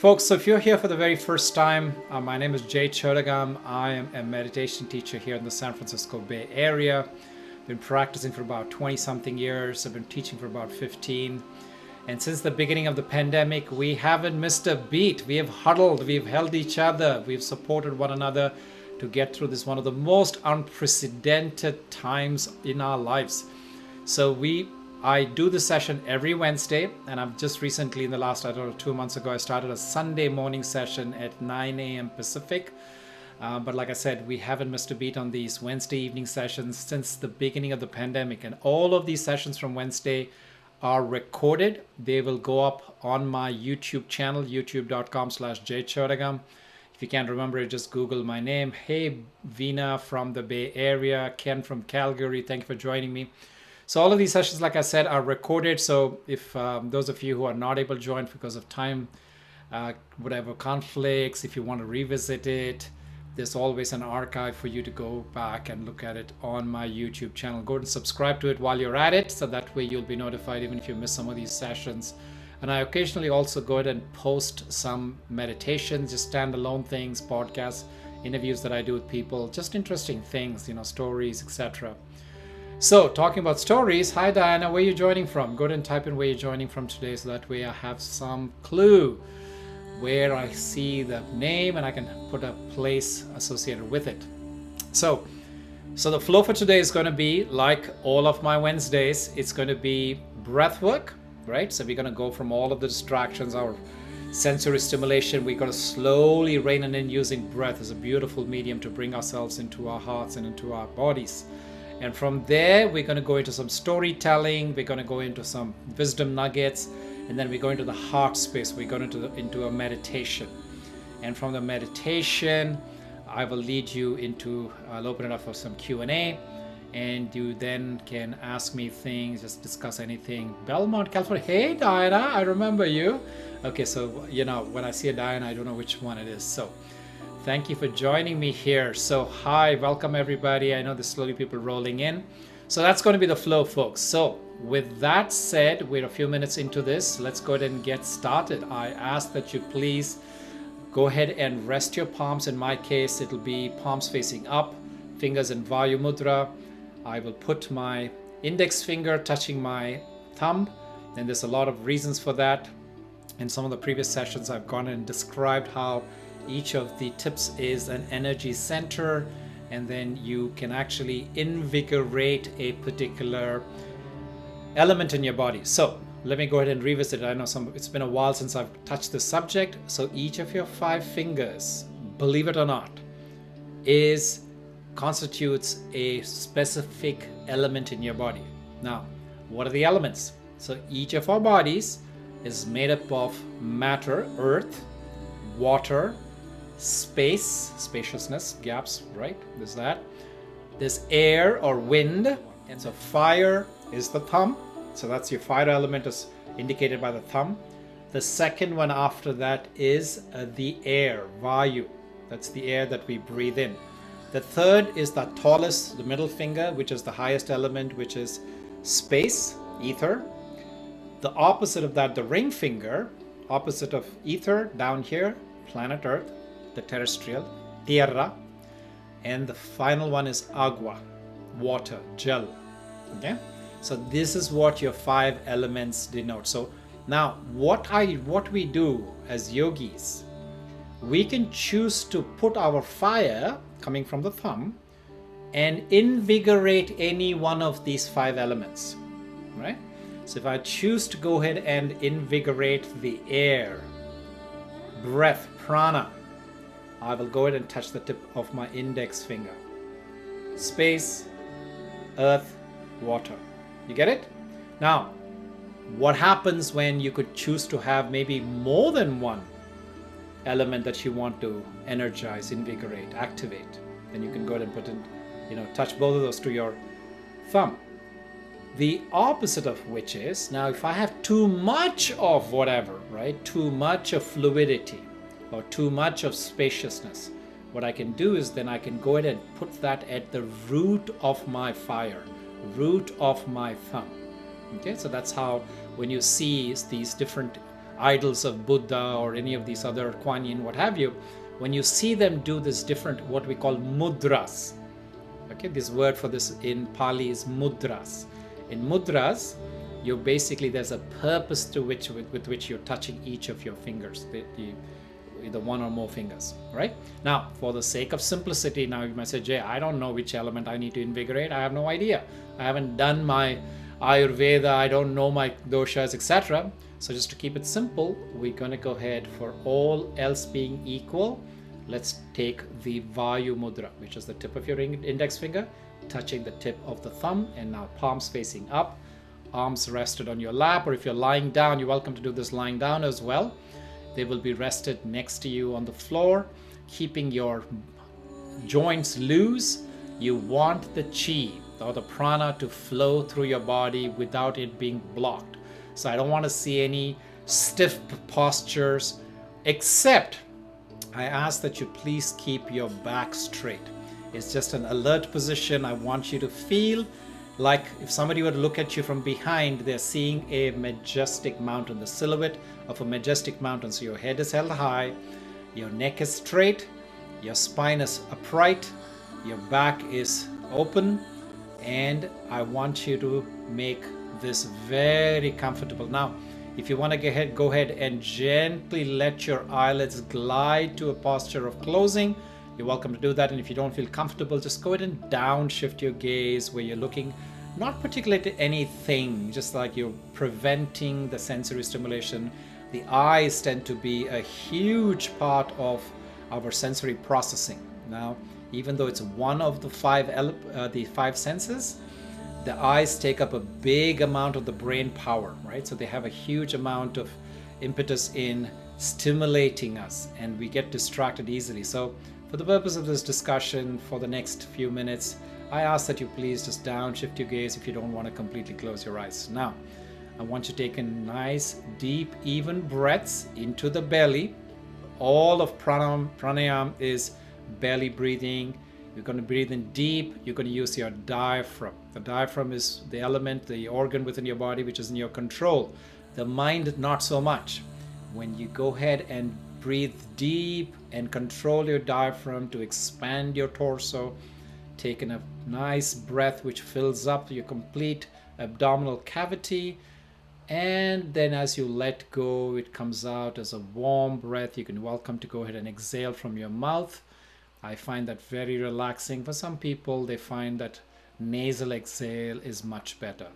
Folks, so if you're here for the very first time, my name is Jay Chodagam. I am a meditation teacher here in the San Francisco Bay Area. Been practicing for about 20 something years. I've been teaching for about 15. And since the beginning of the pandemic, we haven't missed a beat. We have huddled, we've held each other, we've supported one another to get through this one of the most unprecedented times in our lives. So I do the session every Wednesday, and I've just recently, in the last, 2 months ago, I started a Sunday morning session at 9 a.m. Pacific. But like I said, we haven't missed a beat on these Wednesday evening sessions since the beginning of the pandemic. And all of these sessions from Wednesday are recorded. They will go up on my YouTube channel, youtube.com/jchodagam. If you can't remember it, just Google my name. Hey, Veena from the Bay Area, Ken from Calgary, thank you for joining me. So all of these sessions, like I said, are recorded. So if those of you who are not able to join because of time, whatever conflicts, if you want to revisit it, there's always an archive for you to go back and look at it on my YouTube channel. Go and subscribe to it while you're at it, so that way you'll be notified even if you miss some of these sessions. And I occasionally also go ahead and post some meditations, just standalone things, podcasts, interviews that I do with people, just interesting things, stories, etc. So talking about stories, hi Diana, where are you joining from? Go ahead and type in where you're joining from today, so that way I have some clue where I see the name and I can put a place associated with it. So the flow for today is going to be like all of my Wednesdays. It's going to be breath work, right? So we're going to go from all of the distractions, our sensory stimulation. We're going to slowly rein it in using breath as a beautiful medium to bring ourselves into our hearts and into our bodies. And from there, we're going to go into some storytelling. We're going to go into some wisdom nuggets. And then we go into the heart space. We go into a meditation. And from the meditation, I will lead you into, I'll open it up for some Q&A. And you then can ask me things, just discuss anything. Belmont, California. Hey, Diana, I remember you. Okay, so, when I see a Diana, I don't know which one it is. So thank you for joining me here. So hi, welcome everybody. I know there's slowly people rolling in. So that's going to be the flow, folks. So with that said, we're a few minutes into this. Let's go ahead and get started. I ask that you please go ahead and rest your palms. In my case, it'll be palms facing up, fingers in Vayu Mudra. I will put my index finger touching my thumb. And there's a lot of reasons for that. In some of the previous sessions, I've gone and described how each of the tips is an energy center, and then you can actually invigorate a particular element in your body. So let me go ahead and revisit it. I know it's been a while since I've touched this subject. So each of your 5 fingers, believe it or not, constitutes a specific element in your body. Now, what are the elements? So each of our bodies is made up of matter, earth, water, space, spaciousness, gaps, right? There's that. There's air or wind. And so fire is the thumb. So that's your fire element, is indicated by the thumb. The second one after that is the air, Vayu. That's the air that we breathe in. The third is the tallest, the middle finger, which is the highest element, which is space, ether. The opposite of that, the ring finger, opposite of ether, down here, planet Earth, the terrestrial, tierra. And the final one is agua, water, gel. Okay, so this is what your 5 elements denote. So now what we do as yogis, we can choose to put our fire coming from the thumb and invigorate any one of these 5 elements, right? So if I choose to go ahead and invigorate the air, breath, prana, I will go ahead and touch the tip of my index finger. Space, earth, water. You get it? Now, what happens when you could choose to have maybe more than one element that you want to energize, invigorate, activate? Then you can go ahead and put in, touch both of those to your thumb. The opposite of which is, now if I have too much of whatever, right? Too much of fluidity or too much of spaciousness, what I can do is then I can go ahead and put that at the root of my fire, root of my thumb. Okay, so that's how when you see these different idols of Buddha or any of these other Kuan Yin, what have you, when you see them do this different, what we call mudras. Okay, this word for this in Pali is mudras. In mudras, you basically, there's a purpose to which with which you're touching each of your fingers, the one or more fingers, right? Now, for the sake of simplicity, now you might say, Jay, I don't know which element I need to invigorate. I have no idea. I haven't done my Ayurveda. I don't know my doshas, etc. So just to keep it simple, we're going to go ahead, for all else being equal, let's take the Vayu Mudra, which is the tip of your index finger touching the tip of the thumb, and now palms facing up, arms rested on your lap, or if you're lying down, you're welcome to do this lying down as well. They will be rested next to you on the floor, keeping your joints loose. You want the chi or the prana to flow through your body without it being blocked. So I don't want to see any stiff postures, except I ask that you please keep your back straight. It's just an alert position. I want you to feel like if somebody were to look at you from behind, they're seeing a majestic mountain, the silhouette of a majestic mountain. So your head is held high, your neck is straight, your spine is upright, your back is open, and I want you to make this very comfortable. Now, if you want to go ahead and gently let your eyelids glide to a posture of closing, you're welcome to do that. And if you don't feel comfortable, just go ahead and downshift your gaze where you're looking not particularly at anything, just like you're preventing the sensory stimulation. The eyes tend to be a huge part of our sensory processing. Now, even though it's one of the five senses, the eyes take up a big amount of the brain power, right? So they have a huge amount of impetus in stimulating us, and we get distracted easily. So for the purpose of this discussion, for the next few minutes, I ask that you please just downshift your gaze if you don't want to completely close your eyes. Now, I want you to take in nice, deep, even breaths into the belly. All of pranayama is belly breathing. You're going to breathe in deep. You're going to use your diaphragm. The diaphragm is the element, the organ within your body, which is in your control. The mind, not so much. When you go ahead and breathe deep and control your diaphragm to expand your torso, take in a nice breath which fills up your complete abdominal cavity, and then as you let go, it comes out as a warm breath. You can welcome to go ahead and exhale from your mouth. I find that very relaxing. For some people, they find that nasal exhale is much better.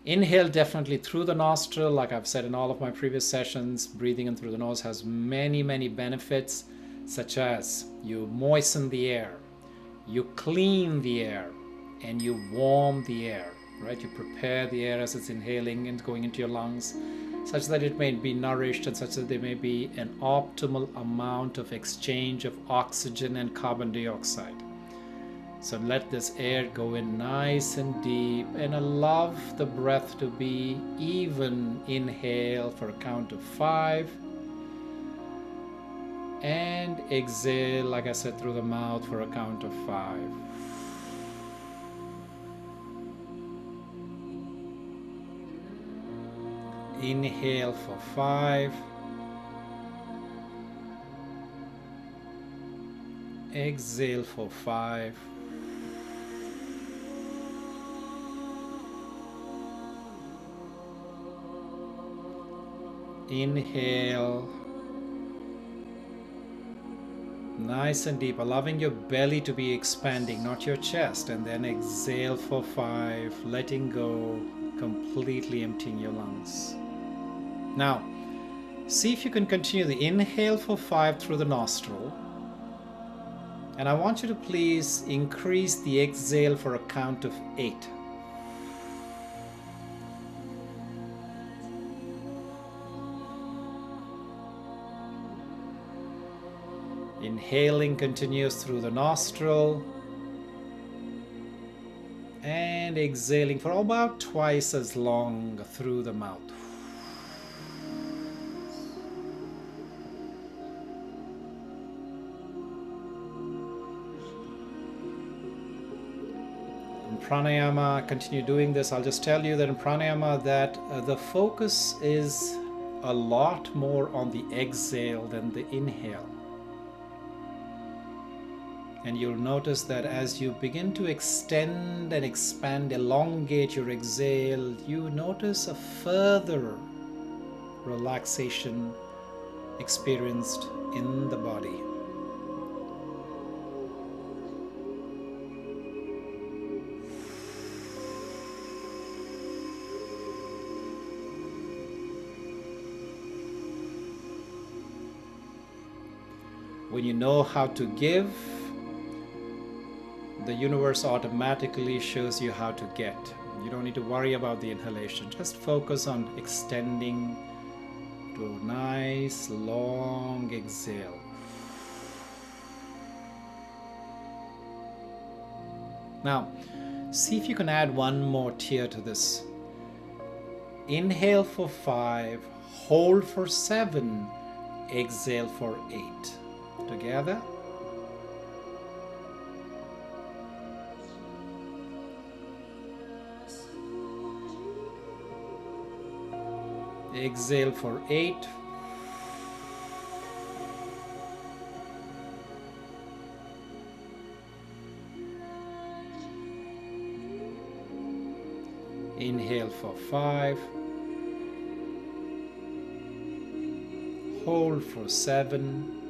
Inhale definitely through the nostril. Like I've said in all of my previous sessions, breathing in through the nose has many, many benefits, such as you moisten the air, you clean the air, and you warm the air, right? You prepare the air as it's inhaling and going into your lungs, such that it may be nourished and such that there may be an optimal amount of exchange of oxygen and carbon dioxide. So let this air go in nice and deep, and allow the breath to be even. Inhale for a count of 5, and exhale, like I said, through the mouth for a count of 5. Inhale for 5. Exhale for 5. Inhale. Nice and deep, allowing your belly to be expanding, not your chest. And then exhale for 5, letting go, completely emptying your lungs. Now, see if you can continue the inhale for 5 through the nostril. And I want you to please increase the exhale for a count of 8. Inhaling continues through the nostril, and exhaling for about twice as long through the mouth. In pranayama, continue doing this. I'll just tell you that in pranayama that the focus is a lot more on the exhale than the inhale. And you'll notice that as you begin to extend and expand, elongate your exhale, you notice a further relaxation experienced in the body. When you know how to give, the universe automatically shows you how to get. You don't need to worry about the inhalation. Just focus on extending to a nice long exhale. Now, see if you can add one more tier to this. Inhale for 5, hold for 7, exhale for 8. Together. Exhale for 8. Inhale for 5. Hold for 7.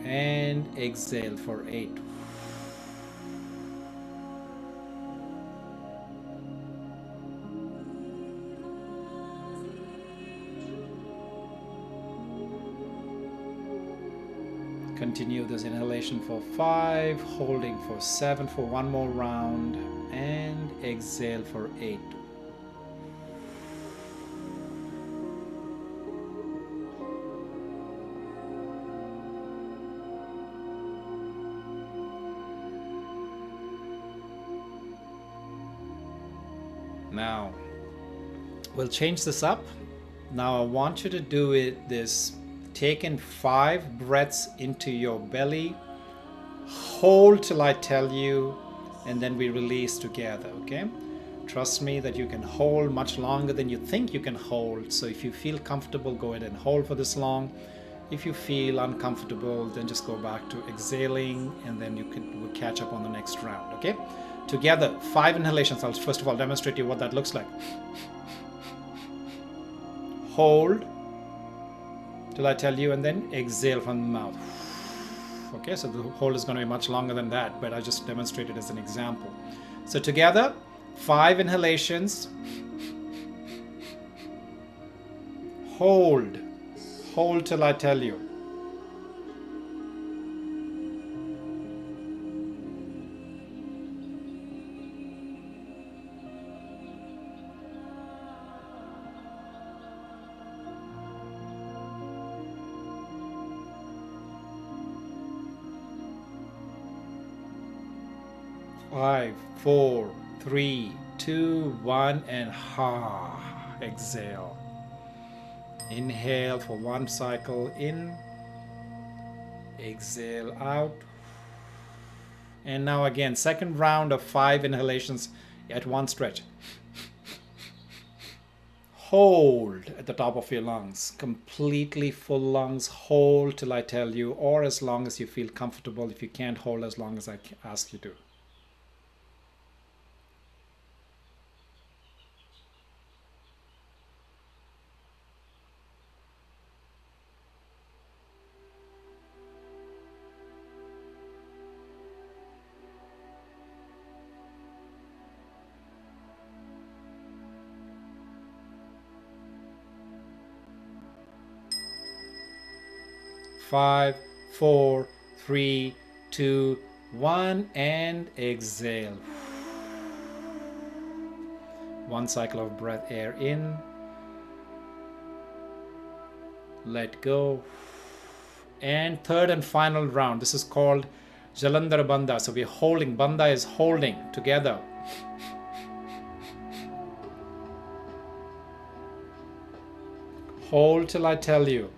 And exhale for 8. Continue this inhalation for 5, holding for 7 for one more round, and exhale for 8. Now, we'll change this up. Now I want you to do this. Take in 5 breaths into your belly. Hold till I tell you, and then we release together, okay? Trust me that you can hold much longer than you think you can hold. So if you feel comfortable, go ahead and hold for this long. If you feel uncomfortable, then just go back to exhaling, and then we'll catch up on the next round, okay? Together, 5 inhalations. I'll first of all demonstrate to you what that looks like. Hold till I tell you, and then exhale from the mouth. Okay, so the hold is going to be much longer than that, but I just demonstrated as an example. So together, 5 inhalations. Hold till I tell you. Five, 4, 3, 2, 1, and exhale. Inhale for 1 cycle in, exhale out. And now again, second round of 5 inhalations at one stretch. Hold at the top of your lungs, completely full lungs. Hold till I tell you, or as long as you feel comfortable. If you can't hold, as long as I ask you to. 5, 4, 3, 2, 1, and exhale. 1 cycle of breath, air in, let go, and third and final round. This is called Jalandhar Bandha. So we're holding. Bandha is holding together. Hold till I tell you.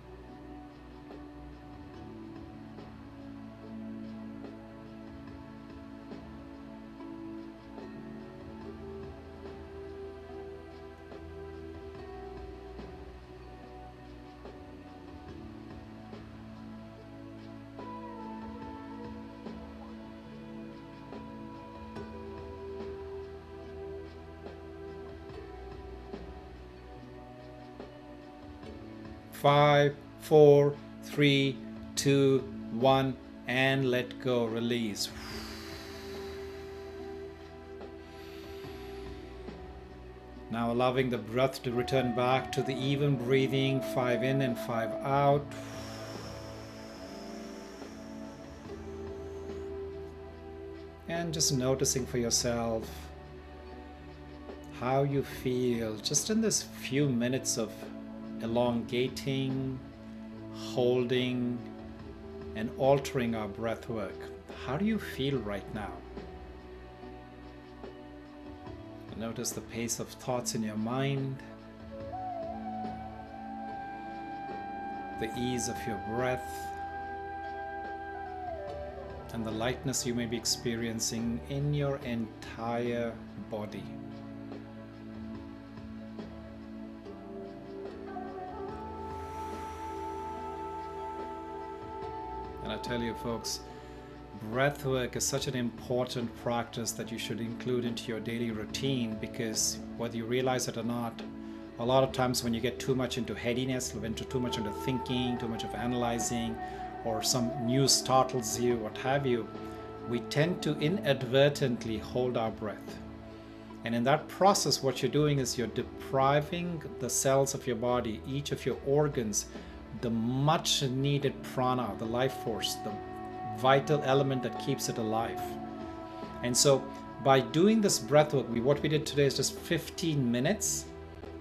5, 4, 3, 2, 1, and let go, release. Now allowing the breath to return back to the even breathing, 5 in and 5 out. And just noticing for yourself how you feel just in this few minutes of elongating, holding, and altering our breath work. How do you feel right now? Notice the pace of thoughts in your mind, the ease of your breath, and the lightness you may be experiencing in your entire body. And I tell you folks, breath work is such an important practice that you should include into your daily routine, because whether you realize it or not, a lot of times when you get too much into headiness, too much into thinking, too much of analyzing, or some news startles you, what have you, we tend to inadvertently hold our breath. And in that process, what you're doing is you're depriving the cells of your body, each of your organs, the much needed prana, the life force, the vital element that keeps it alive. And so by doing this breath work, what we did today is just 15 minutes.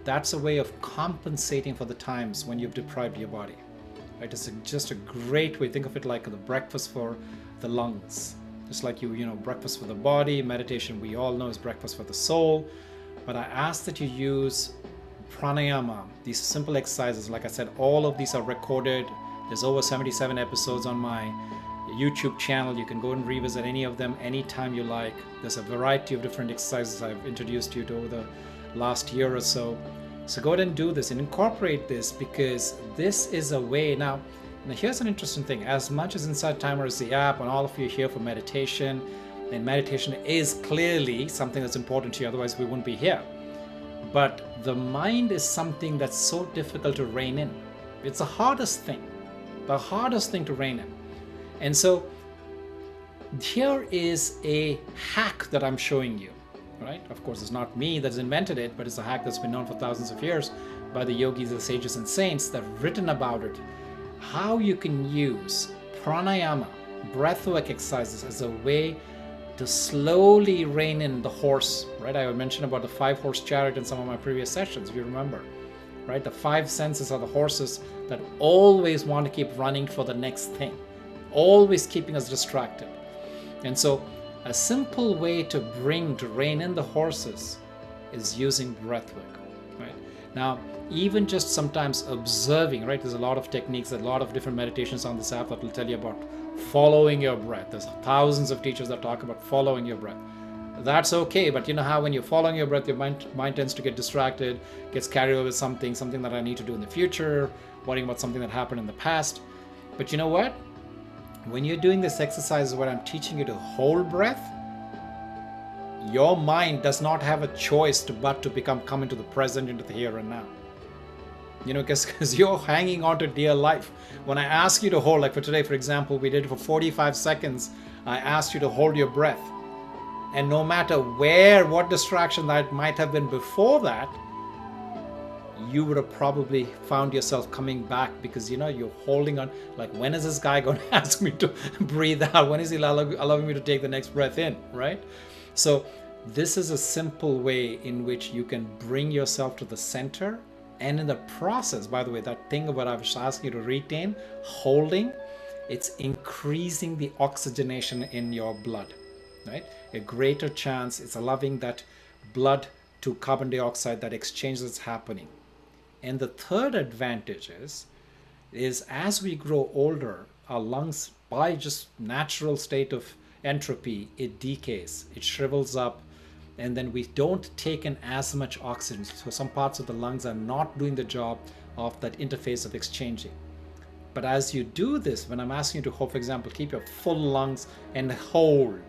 That's a way of compensating for the times when you've deprived your body. Right? It's just a great way. Think of it like the breakfast for the lungs. Just like breakfast for the body, meditation we all know is breakfast for the soul. But I ask that you use pranayama, these simple exercises. Like I said, all of these are recorded. There's over 77 episodes on my YouTube channel. You can go and revisit any of them anytime you like. There's a variety of different exercises I've introduced you to over the last year or so. So go ahead and do this and incorporate this, because this is a way. Now here's an interesting thing. As much as Inside Timer is the app and all of you are here for meditation, and meditation is clearly something that's important to you, otherwise we wouldn't be here. But the mind is something that's so difficult to rein in. It's the hardest thing to rein in. And so here is a hack that I'm showing you, right? Of course, it's not me that's invented it, but it's a hack that's been known for thousands of years by the yogis, the sages, and saints that have written about it. How you can use pranayama, breathwork exercises, as a way to slowly rein in the horse, right? I mentioned about the 5-horse chariot in some of my previous sessions, if you remember, right? The 5 senses are the horses that always want to keep running for the next thing, always keeping us distracted. And so a simple way to rein in the horses is using breathwork, right? Now, even just sometimes observing, right? There's a lot of techniques, a lot of different meditations on this app that will tell you about following your breath. There's thousands of teachers that talk about following your breath. That's okay, but you know how when you're following your breath, your mind tends to get distracted, gets carried away with something that I need to do in the future, worrying about something that happened in the past. But you know what? When you're doing this exercise where I'm teaching you to hold breath, your mind does not have a choice but to come into the present, into the here and now. Because you're hanging on to dear life. When I ask you to hold, like for today, for example, we did it for 45 seconds. I asked you to hold your breath. And no matter what distraction that might have been before that, you would have probably found yourself coming back, because you're holding on, like, when is this guy going to ask me to breathe out? When is he allowing me to take the next breath in, right? So this is a simple way in which you can bring yourself to the center. And in the process, by the way, that thing about I was asking you to retain, holding, it's increasing the oxygenation in your blood, right? A greater chance, it's allowing that blood to carbon dioxide, that exchange that's happening. And the third advantage is as we grow older, our lungs, by just natural state of entropy, it decays, it shrivels up, and then we don't take in as much oxygen. So some parts of the lungs are not doing the job of that interface of exchanging. But as you do this, when I'm asking you to hold, for example, keep your full lungs and hold,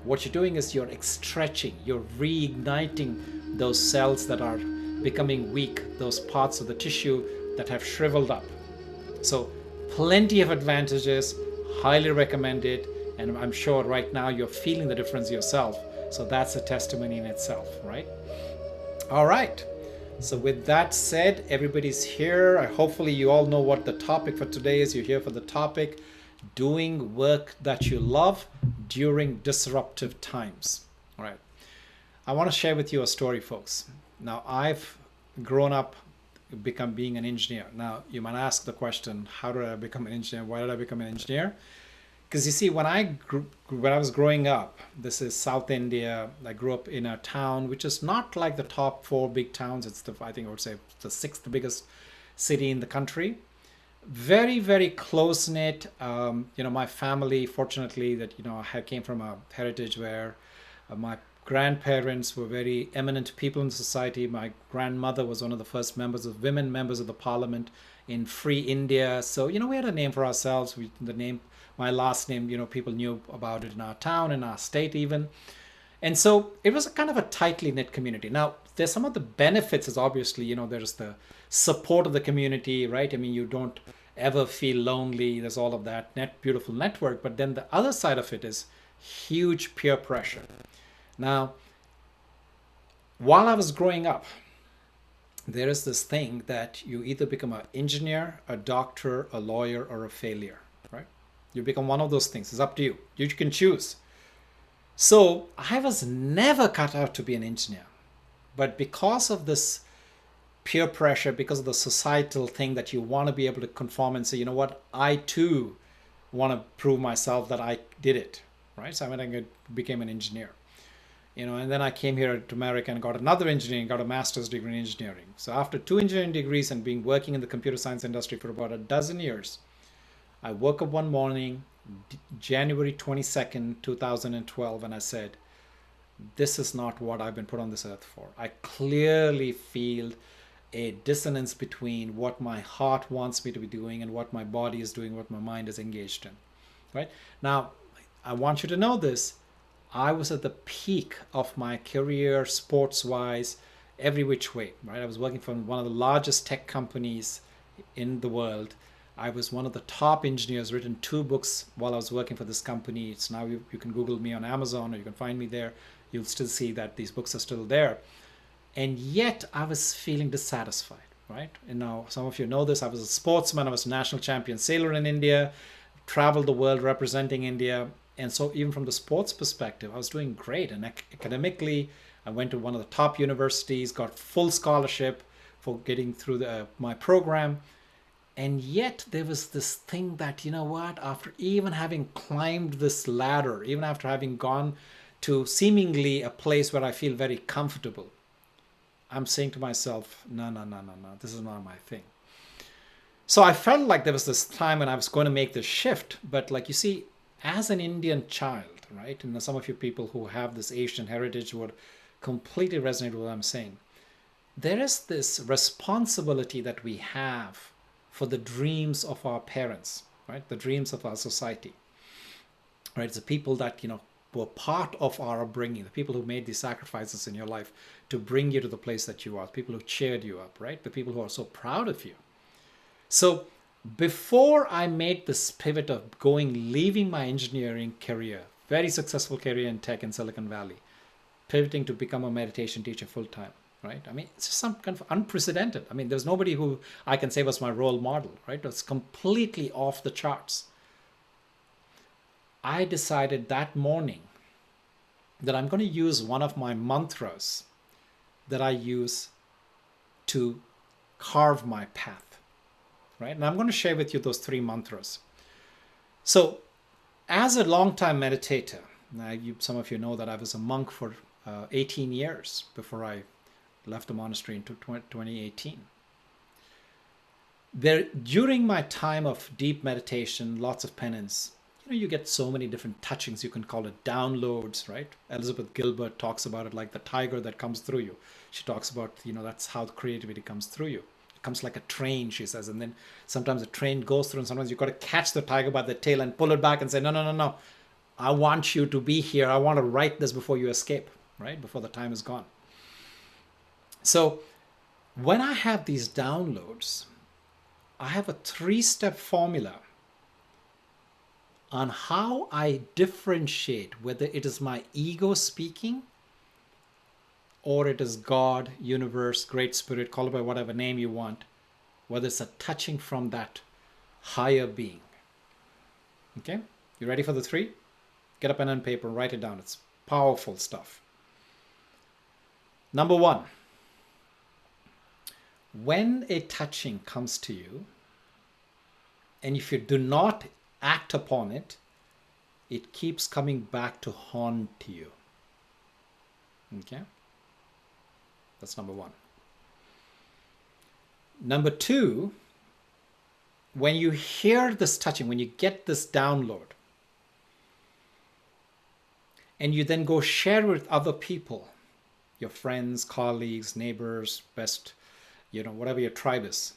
what you're doing is you're stretching, you're reigniting those cells that are becoming weak, those parts of the tissue that have shriveled up. So plenty of advantages, highly recommended, and I'm sure right now you're feeling the difference yourself. So that's a testimony in itself, right? All right. So with that said, everybody's here. Hopefully you all know what the topic for today is. You're here for the topic, doing work that you love during disruptive times. All right. I want to share with you a story, folks. Now, I've grown up being an engineer. Now, you might ask the question, how did I become an engineer? Why did I become an engineer? Because you see, when I was growing up, this is South India. I grew up in a town which is not like the top 4 big towns. It's I think I would say the 6th biggest city in the country. Very, very close knit. My family, fortunately, that I came from a heritage where my grandparents were very eminent people in society. My grandmother was one of the first women members of the parliament in free India. So we had a name for ourselves. My last name, people knew about it in our town, in our state even. And so it was a kind of a tightly knit community. Now, there's some of the benefits is obviously, there's the support of the community, right? I mean, you don't ever feel lonely. There's all of that beautiful network. But then the other side of it is huge peer pressure. Now, while I was growing up, there is this thing that you either become an engineer, a doctor, a lawyer, or a failure, right? You become one of those things. It's up to you. You can choose. So I was never cut out to be an engineer. But because of this peer pressure, because of the societal thing that you want to be able to conform and say, you know what, I too want to prove myself that I did it, right? So I went and became an engineer. And then I came here to America and got another engineering, got a master's degree in engineering. So after 2 engineering degrees and working in the computer science industry for about a dozen years, I woke up one morning, January 22nd, 2012, and I said, this is not what I've been put on this earth for. I clearly feel a dissonance between what my heart wants me to be doing and what my body is doing, what my mind is engaged in, right? Now, I want you to know this. I was at the peak of my career, sports-wise, every which way, right? I was working for one of the largest tech companies in the world. I was one of the top engineers, written 2 books while I was working for this company. It's now you can Google me on Amazon, or you can find me there. You'll still see that these books are still there. And yet I was feeling dissatisfied, right? And now some of you know this. I was a sportsman. I was a national champion sailor in India, traveled the world representing India. And so even from the sports perspective, I was doing great. And academically, I went to one of the top universities, got full scholarship for getting through my program. And yet there was this thing that, after even having climbed this ladder, even after having gone to seemingly a place where I feel very comfortable, I'm saying to myself, no, this is not my thing. So I felt like there was this time when I was going to make this shift. But like you see, as an Indian child, right? And some of you people who have this Asian heritage would completely resonate with what I'm saying. There is this responsibility that we have for the dreams of our parents, right? The dreams of our society, right? It's the people that, were part of our upbringing, the people who made these sacrifices in your life to bring you to the place that you are, the people who cheered you up, right? The people who are so proud of you. So before I made this pivot of leaving my engineering career, very successful career in tech in Silicon Valley, pivoting to become a meditation teacher full-time, right? I mean, it's just some kind of unprecedented. I mean, there's nobody who I can say was my role model, right? It's completely off the charts. I decided that morning that I'm going to use one of my mantras that I use to carve my path, right? And I'm going to share with you those 3 mantras. So as a long-time meditator, some of you know that I was a monk for 18 years before I left the monastery in 2018. During my time of deep meditation, lots of penance, you get so many different touchings. You can call it downloads, right? Elizabeth Gilbert talks about it like the tiger that comes through you. She talks about, that's how the creativity comes through you. It comes like a train, she says. And then sometimes a train goes through and sometimes you've got to catch the tiger by the tail and pull it back and say, no. I want you to be here. I want to write this before you escape, right? Before the time is gone. So when I have these downloads, I have a 3-step formula on how I differentiate whether it is my ego speaking or it is God, universe, great spirit, call it by whatever name you want, whether it's a touching from that higher being. Okay, you ready for the 3? Get a pen and paper, write it down. It's powerful stuff. Number 1, when a touching comes to you, and if you do not act upon it, it keeps coming back to haunt you. Okay, that's number 1. Number 2, when you hear this touching, when you get this download, and you then go share with other people, your friends, colleagues, neighbors, best, whatever your tribe is,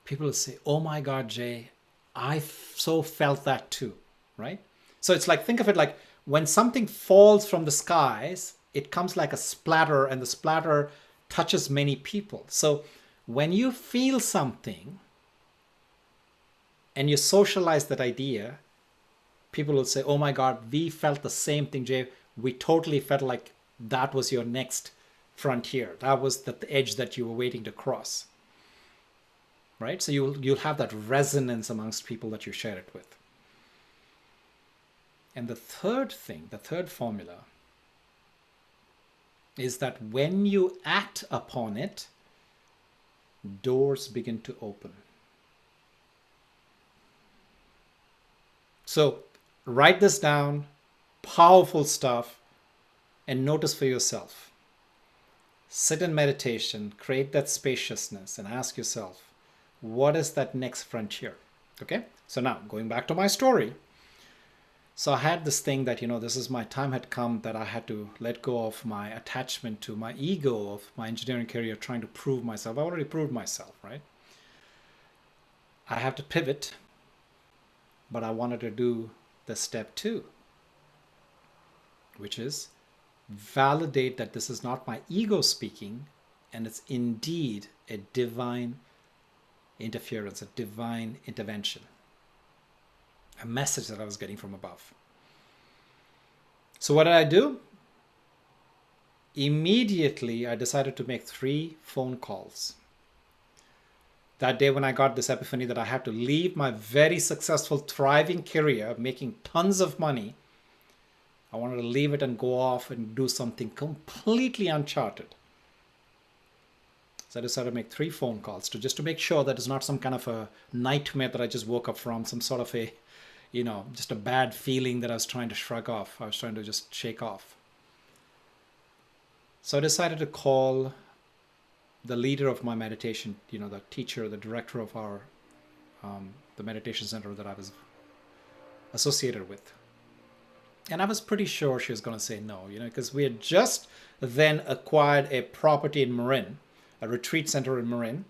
people will say, oh my God, Jay, I so felt that too, right? So it's like, think of it like when something falls from the skies, it comes like a splatter, and the splatter touches many people. So when you feel something and you socialize that idea, people will say, oh my God, we felt the same thing, Jay. We totally felt like that was your next frontier. That was the edge that you were waiting to cross. Right? So you'll have that resonance amongst people that you share it with. And the third thing, the third formula, is that when you act upon it, doors begin to open. So write this down, powerful stuff, and notice for yourself. Sit in meditation, create that spaciousness, and ask yourself, what is that next frontier? Okay, so now going back to my story. So I had this thing that, this is my time had come that I had to let go of my attachment to my ego of my engineering career, trying to prove myself. I already proved myself, right? I have to pivot, but I wanted to do the step 2, which is validate that this is not my ego speaking, and it's indeed a divine interference, a divine intervention, a message that I was getting from above. So what did I do? Immediately, I decided to make 3 phone calls. That day when I got this epiphany that I had to leave my very successful, thriving career, making tons of money, I wanted to leave it and go off and do something completely uncharted. So I decided to make 3 phone calls just to make sure that it's not some kind of a nightmare that I just woke up from, some sort of a, just a bad feeling that I was trying to shrug off. I was trying to just shake off. So I decided to call the leader of my meditation, the teacher, the director of our, the meditation center that I was associated with. And I was pretty sure she was going to say no, because we had just then acquired a property in Marin, a retreat center in Marin,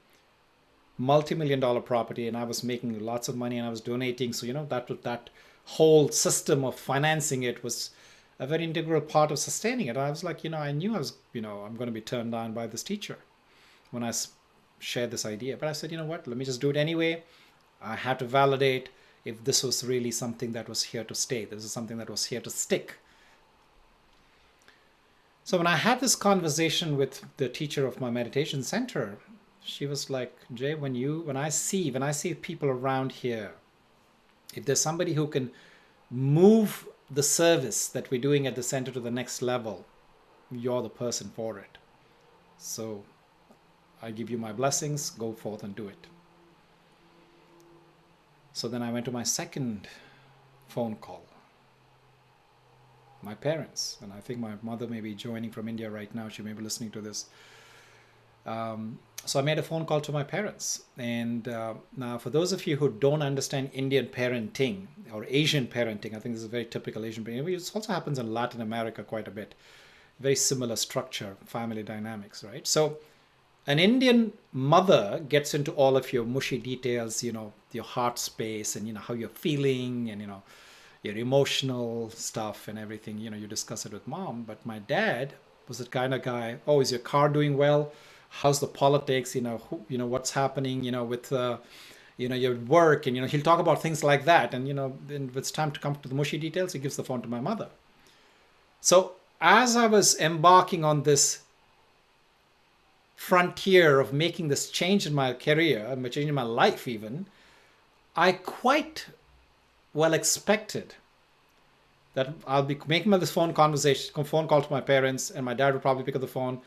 multi-million-dollar property, and I was making lots of money and I was donating. So, that whole system of financing it was a very integral part of sustaining it. I was like, I knew I was, I'm going to be turned down by this teacher when I shared this idea. But I said, what, let me just do it anyway. I had to validate if this was really something that was here to stay. This is something that was here to stick. So when I had this conversation with the teacher of my meditation center, she was like, Jay, when I see people around here, if there's somebody who can move the service that we're doing at the center to the next level, you're the person for it. So I give you my blessings, go forth and do it. So then I went to my second phone call. My parents, and I think my mother may be joining from India right now. She may be listening to this. So I made a phone call to my parents. And now for those of you who don't understand Indian parenting or Asian parenting, I think this is a very typical Asian parenting. It also happens in Latin America quite a bit. Very similar structure, family dynamics, right? So an Indian mother gets into all of your mushy details, your heart space and, how you're feeling and, your emotional stuff and everything, you discuss it with mom. But my dad was the kind of guy, oh, is your car doing well? how's the politics, what's happening, with your work, and he'll talk about things like that. And when it's time to come to the mushy details, he gives the phone to my mother. So as I was embarking on this frontier of making this change in my career, change in my life even, I quite well expected that I'll be making this phone call to my parents, and my dad would probably pick up the phone,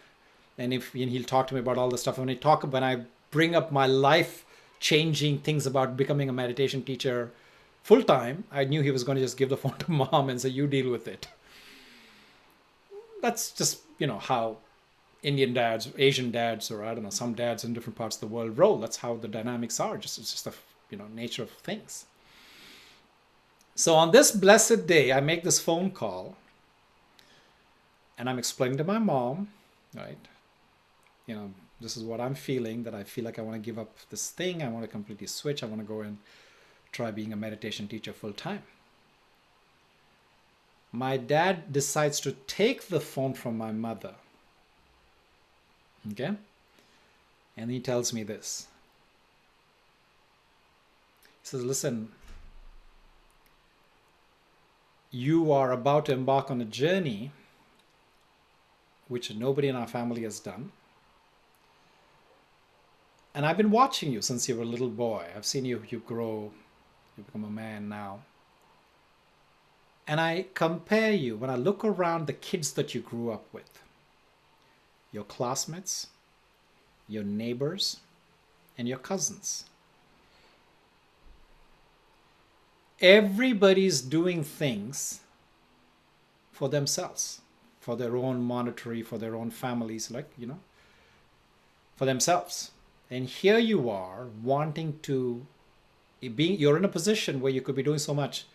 and he'll talk to me about all the stuff. When I bring up my life changing things about becoming a meditation teacher full time, I knew he was going to just give the phone to mom and say, "You deal with it." That's just how Indian dads, Asian dads, or I don't know, some dads in different parts of the world roll. That's how the dynamics are. It's just the nature of things. So on this blessed day, I make this phone call, and I'm explaining to my mom, right? This is what I'm feeling, that I feel like I want to give up this thing. I want to completely switch. I want to go and try being a meditation teacher full time. My dad decides to take the phone from my mother. Okay? And he tells me this. He says, "Listen, you are about to embark on a journey which nobody in our family has done. And I've been watching you since you were a little boy. I've seen you grow, you become a man now. And I compare you, when I look around the kids that you grew up with, your classmates, your neighbors, and your cousins. Everybody's doing things for themselves, for their own monetary, for their own families, for themselves. And here you are wanting to you're in a position where you could be doing so much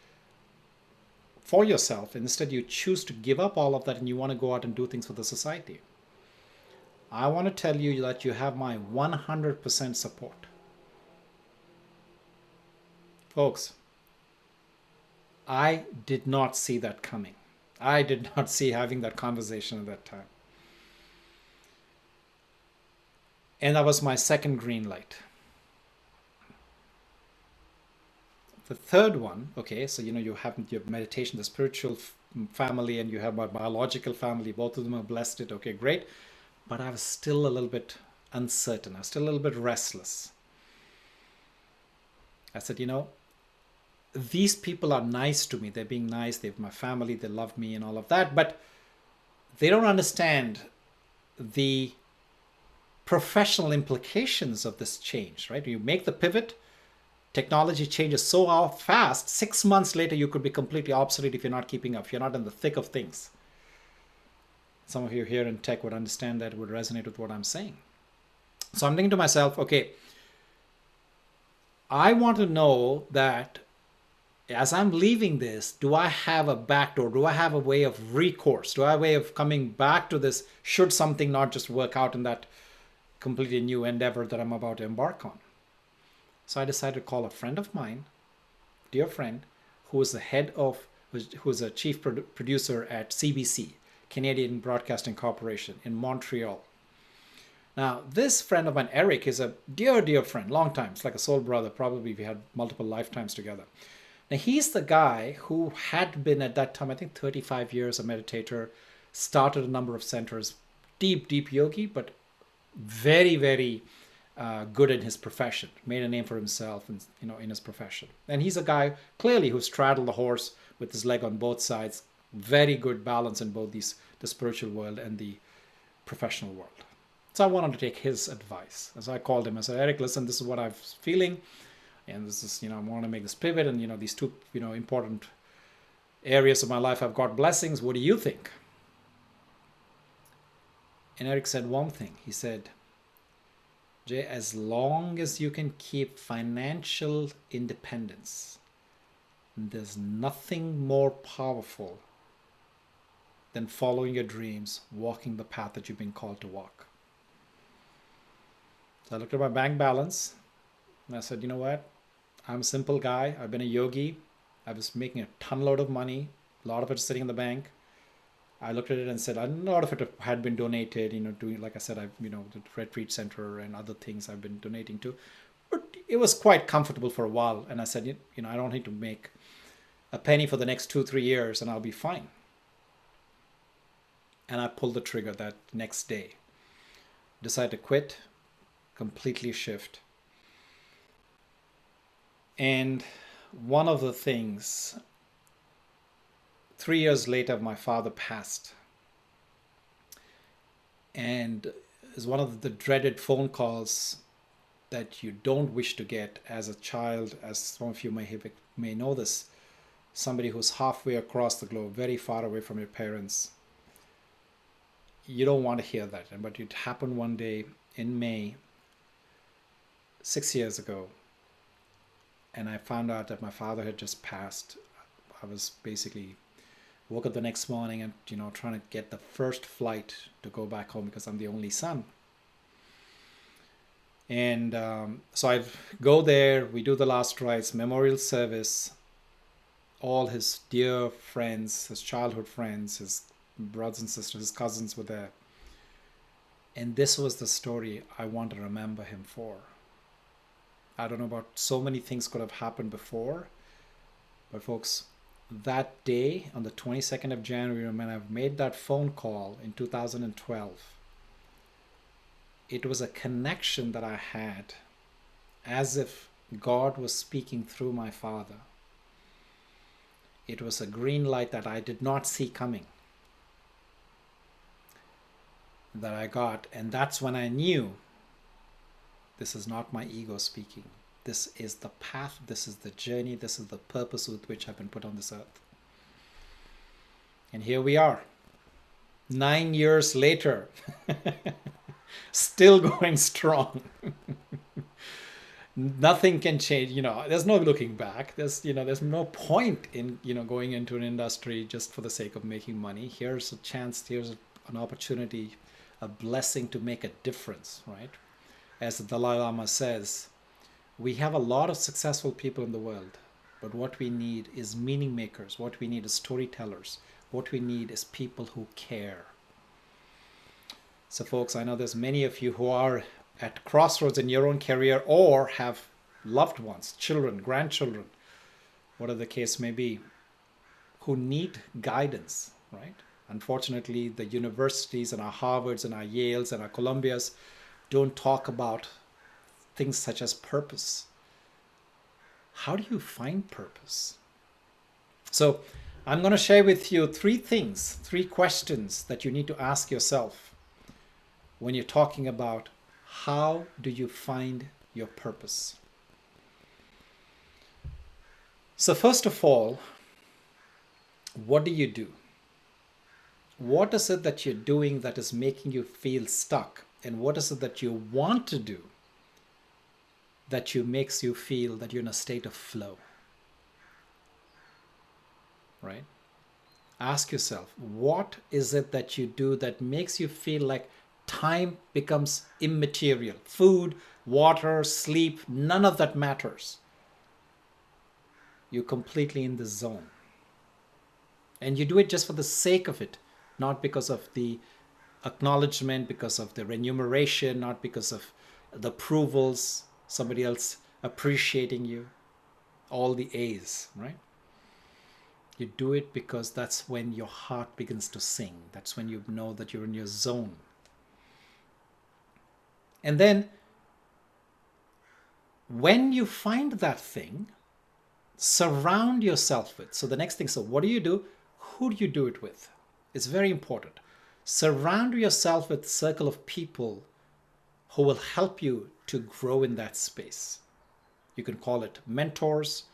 for yourself. Instead, you choose to give up all of that and you want to go out and do things for the society. I want to tell you that you have my 100% support." Folks, I did not see that coming. I did not see having that conversation at that time. And that was my second green light. The third one, okay, so you have your meditation, the spiritual family, and you have my biological family. Both of them have blessed it. Okay, great. But I was still a little bit uncertain. I was still a little bit restless. I said, these people are nice to me. They're being nice. They're my family. They love me and all of that. But they don't understand the professional implications of this change, right? You make the pivot. Technology changes so fast. 6 months later, you could be completely obsolete if you're not keeping up. If you're not in the thick of things. Some of you here in tech would understand that, would resonate with what I'm saying. So I'm thinking to myself, okay, I want to know that as I'm leaving this, do I have a backdoor? Do I have a way of recourse? Do I have a way of coming back to this should something not just work out in that completely new endeavor that I'm about to embark on? So I decided to call a friend of mine, dear friend, who is a chief producer at CBC, Canadian Broadcasting Corporation in Montreal. Now, this friend of mine, Eric, is a dear, dear friend, long time. It's like a soul brother. Probably we had multiple lifetimes together. Now, he's the guy who had been at that time, I think 35 years a meditator, started a number of centers, deep, deep yogi, but very, very good in his profession, made a name for himself in his profession. And he's a guy clearly who straddled the horse with his leg on both sides. Very good balance in both the spiritual world and the professional world. So I wanted to take his advice. As I called him, I said, "Eric, listen, this is what I'm feeling. And this is, I want to make this pivot. And, these two, important areas of my life, I've got blessings. What do you think?" And Eric said one thing. He said, "Jay, as long as you can keep financial independence, there's nothing more powerful than following your dreams, walking the path that you've been called to walk." So I looked at my bank balance and I said, "You know what? I'm a simple guy. I've been a yogi. I was making a ton load of money. A lot of it sitting in the bank. I looked at it and said a lot of it had been donated, doing, like I said, the retreat center and other things I've been donating to. But it was quite comfortable for a while. And I said, I don't need to make a penny for the next 2-3 years and I'll be fine. And I pulled the trigger that next day. Decided to quit, completely shift. And one of the things, 3 years later, my father passed. And it's one of the dreaded phone calls that you don't wish to get as a child, as some of you may know this. Somebody who's halfway across the globe, very far away from your parents. You don't want to hear that. But it happened one day in May, 6 years ago. And I found out that my father had just passed. I was basically woke up the next morning and, trying to get the first flight to go back home because I'm the only son. And so I go there, we do the last rites, memorial service. All his dear friends, his childhood friends, his brothers and sisters, his cousins were there. And this was the story I want to remember him for. I don't know about, so many things could have happened before. But folks, that day on the 22nd of January, when I made that phone call in 2012, it was a connection that I had as if God was speaking through my father. It was a green light that I did not see coming that I got. And that's when I knew this is not my ego speaking. This is the path, this is the journey, this is the purpose with which I've been put on this earth. And here we are, 9 years later, still going strong. Nothing can change, there's no looking back. There's no point in, going into an industry just for the sake of making money. Here's a chance, here's an opportunity, a blessing to make a difference, right? As the Dalai Lama says, we have a lot of successful people in the world, but what we need is meaning makers. What we need is storytellers. What we need is people who care. So folks, I know there's many of you who are at crossroads in your own career or have loved ones, children, grandchildren, whatever the case may be, who need guidance, right? Unfortunately, the universities and our Harvards and our Yales and our Columbias don't talk about things such as purpose. How do you find purpose? So I'm going to share with you 3 things, 3 questions that you need to ask yourself when you're talking about how do you find your purpose. So first of all, what do you do? What is it that you're doing that is making you feel stuck? And what is it that you want to do that makes you feel that you're in a state of flow? Right? Ask yourself, what is it that you do that makes you feel like time becomes immaterial? Food, water, sleep, none of that matters. You're completely in the zone. And you do it just for the sake of it, not because of the acknowledgement, because of the remuneration, not because of the approvals, somebody else appreciating you, all the A's, right? You do it because that's when your heart begins to sing. That's when you know that you're in your zone. And then when you find that thing, surround yourself with. So the next thing, so what do you do? Who do you do it with? It's very important. Surround yourself with a circle of people who will help you to grow in that space. You can call it mentors,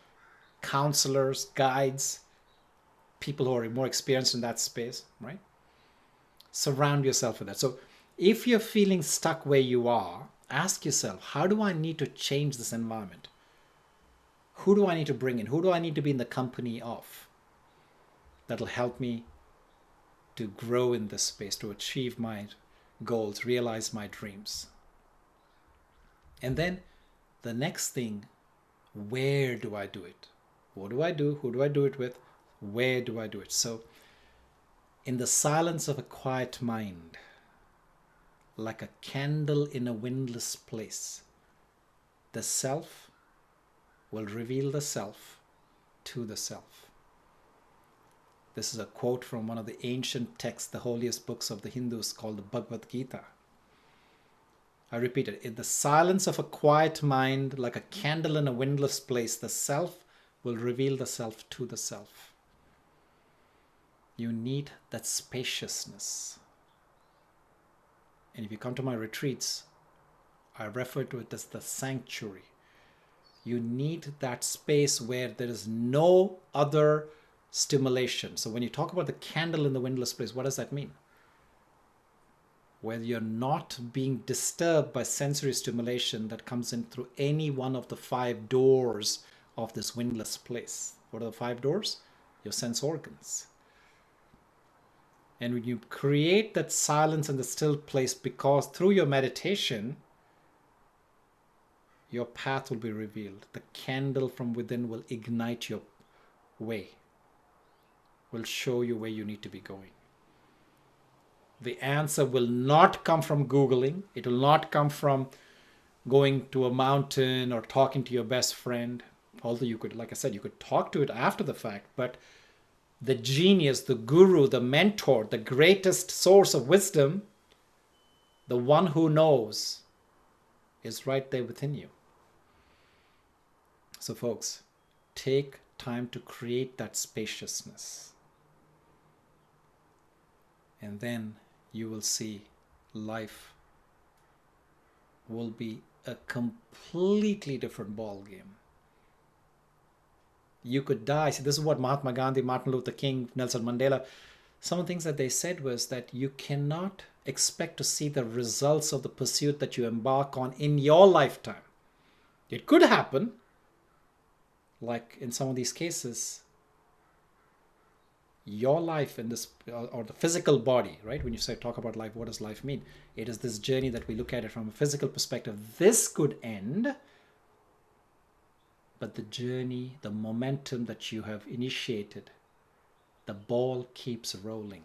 counselors, guides, people who are more experienced in that space, right? Surround yourself with that. So if you're feeling stuck where you are, ask yourself, how do I need to change this environment? Who do I need to bring in? Who do I need to be in the company of that'll help me to grow in this space, to achieve my goals, realize my dreams? And then the next thing, where do I do it? What do I do? Who do I do it with? Where do I do it? So In the silence of a quiet mind, like a candle in a windless place, the self will reveal the self to the self. This is a quote from one of the ancient texts, the holiest books of the Hindus, called the Bhagavad Gita. I repeat it. In the silence of a quiet mind, like a candle in a windless place, the self will reveal the self to the self. You need that spaciousness. And if you come to my retreats, I refer to it as the sanctuary. You need that space where there is no other stimulation. So when you talk about the candle in the windless place, what does that mean? Where you're not being disturbed by sensory stimulation that comes in through any one of the 5 doors of this windless place. What are the 5 doors? Your sense organs. And when you create that silence in the still place, because through your meditation, your path will be revealed. The candle from within will ignite your way, will show you where you need to be going. The answer will not come from Googling. It will not come from going to a mountain or talking to your best friend. Although you could, like I said, you could talk to it after the fact, but the genius, the guru, the mentor, the greatest source of wisdom, the one who knows, is right there within you. So folks, take time to create that spaciousness. And then you will see life will be a completely different ball game. You could die. See, this is what Mahatma Gandhi, Martin Luther King, Nelson Mandela, some of the things that they said was that you cannot expect to see the results of the pursuit that you embark on in your lifetime. It could happen, like in some of these cases, your life in this, or the physical body, right? When you say talk about life, what does life mean? It is this journey that we look at it from a physical perspective. This could end, but the journey, the momentum that you have initiated, the ball keeps rolling.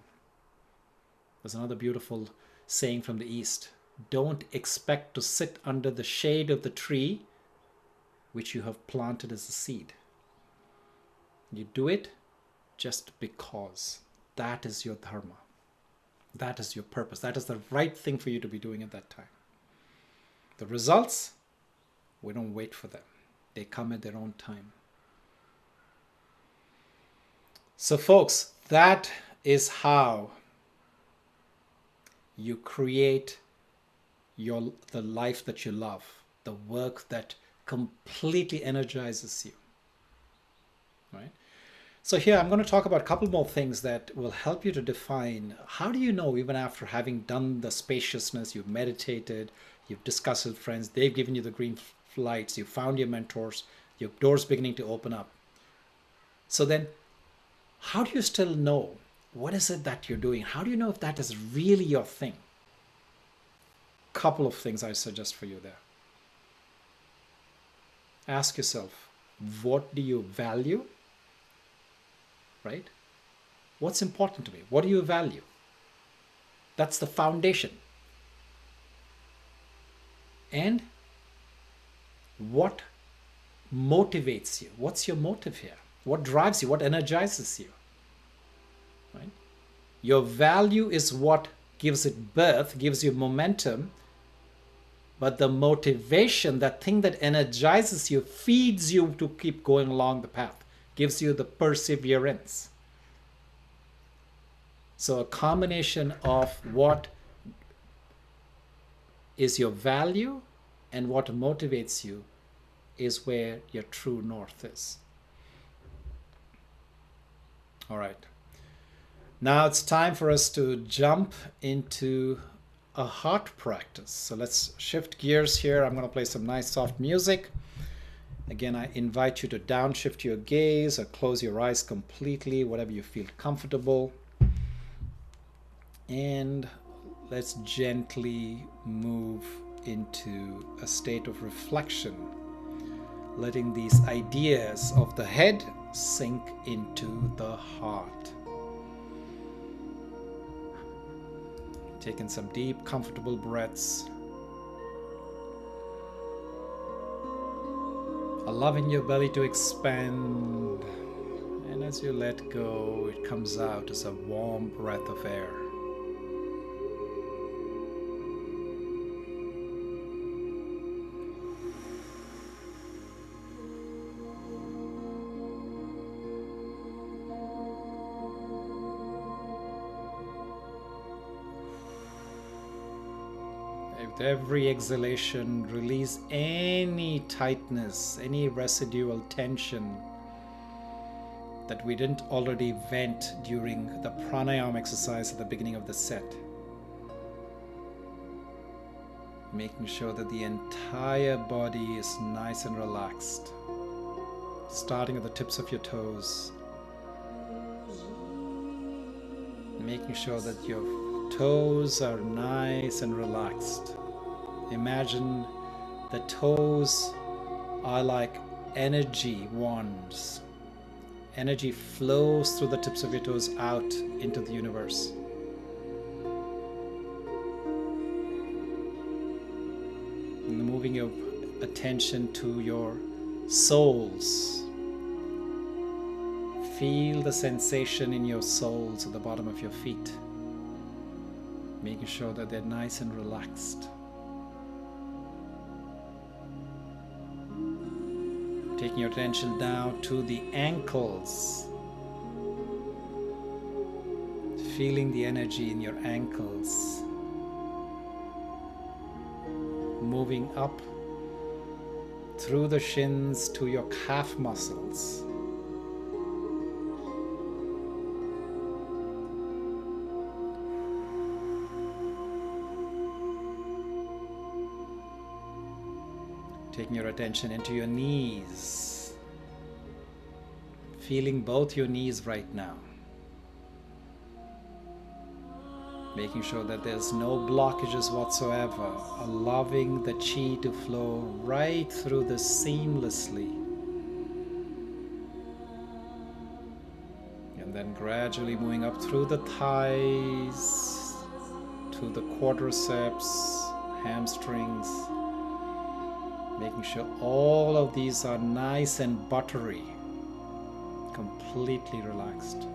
There's another beautiful saying from the East. Don't expect to sit under the shade of the tree which you have planted as a seed. You do it just because. That is your dharma. That is your purpose. That is the right thing for you to be doing at that time. The results, we don't wait for them. They come at their own time. So folks, that is how you create the life that you love, the work that completely energizes you, right? So here I'm going to talk about a couple more things that will help you to define how do you know, even after having done the spaciousness, you've meditated, you've discussed with friends, they've given you the green lights, you found your mentors, your doors beginning to open up. So then how do you still know what is it that you're doing? How do you know if that is really your thing? Couple of things I suggest for you there. Ask yourself, what do you value? Right? What's important to me? What do you value? That's the foundation. And what motivates you? What's your motive here? What drives you? What energizes you? Right? Your value is what gives it birth, gives you momentum. But the motivation, that thing that energizes you, feeds you to keep going along the path, gives you the perseverance. So a combination of what is your value and what motivates you is where your true north is. All right. Now it's time for us to jump into a heart practice. So let's shift gears here. I'm going to play some nice soft music. Again, I invite you to downshift your gaze or close your eyes completely, whatever you feel comfortable. And let's gently move into a state of reflection, letting these ideas of the head sink into the heart. Take in some deep, comfortable breaths. Allowing your belly to expand. And as you let go, it comes out as a warm breath of air. With every exhalation, release any tightness, any residual tension that we didn't already vent during the pranayama exercise at the beginning of the set. Making sure that the entire body is nice and relaxed. Starting at the tips of your toes. Making sure that your toes are nice and relaxed. Imagine the toes are like energy wands. Energy flows through the tips of your toes out into the universe. And moving your attention to your soles. Feel the sensation in your soles at the bottom of your feet. Making sure that they're nice and relaxed. Taking your attention down to the ankles. Feeling the energy in your ankles. Moving up through the shins to your calf muscles. Taking your attention into your knees. Feeling both your knees right now. Making sure that there's no blockages whatsoever. Allowing the chi to flow right through this seamlessly. And then gradually moving up through the thighs, to the quadriceps, hamstrings. Making sure all of these are nice and buttery, completely relaxed.